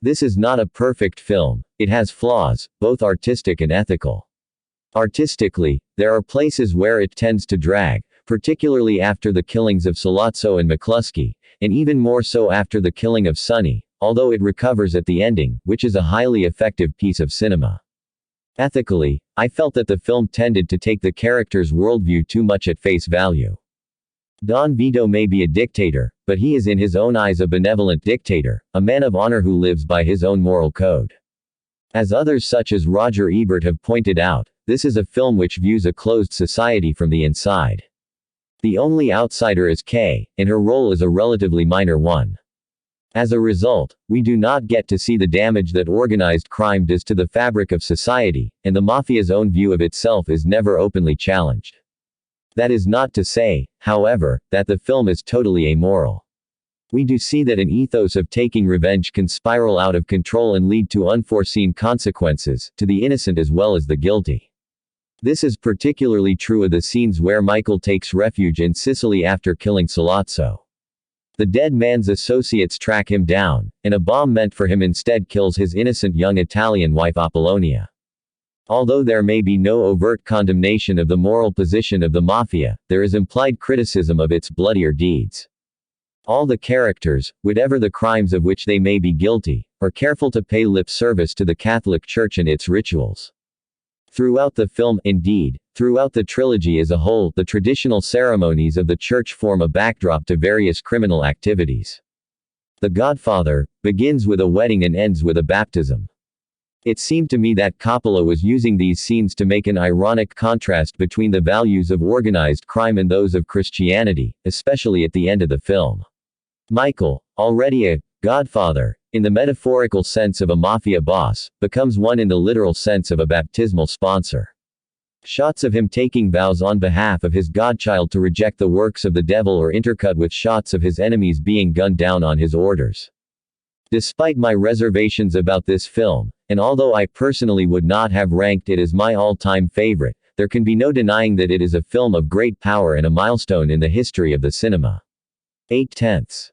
This is not a perfect film, it has flaws, both artistic and ethical. Artistically, there are places where it tends to drag, particularly after the killings of Sollozzo and McCluskey, and even more so after the killing of Sonny, although it recovers at the ending, which is a highly effective piece of cinema. Ethically, I felt that the film tended to take the character's worldview too much at face value. Don Vito may be a dictator, but he is in his own eyes a benevolent dictator, a man of honor who lives by his own moral code. As others such as Roger Ebert have pointed out, this is a film which views a closed society from the inside. The only outsider is Kay, and her role is a relatively minor one. As a result, we do not get to see the damage that organized crime does to the fabric of society, and the mafia's own view of itself is never openly challenged. That is not to say, however, that the film is totally amoral. We do see that an ethos of taking revenge can spiral out of control and lead to unforeseen consequences, to the innocent as well as the guilty. This is particularly true of the scenes where Michael takes refuge in Sicily after killing Sollozzo. The dead man's associates track him down, and a bomb meant for him instead kills his innocent young Italian wife Apollonia. Although there may be no overt condemnation of the moral position of the mafia, there is implied criticism of its bloodier deeds. All the characters, whatever the crimes of which they may be guilty, are careful to pay lip service to the Catholic Church and its rituals. Throughout the film, indeed, throughout the trilogy as a whole, the traditional ceremonies of the church form a backdrop to various criminal activities. The Godfather begins with a wedding and ends with a baptism. It seemed to me that Coppola was using these scenes to make an ironic contrast between the values of organized crime and those of Christianity, especially at the end of the film. Michael, already a godfather, in the metaphorical sense of a mafia boss, becomes one in the literal sense of a baptismal sponsor. Shots of him taking vows on behalf of his godchild to reject the works of the devil are intercut with shots of his enemies being gunned down on his orders. Despite my reservations about this film, and although I personally would not have ranked it as my all-time favorite, there can be no denying that it is a film of great power and a milestone in the history of the cinema. 8/10.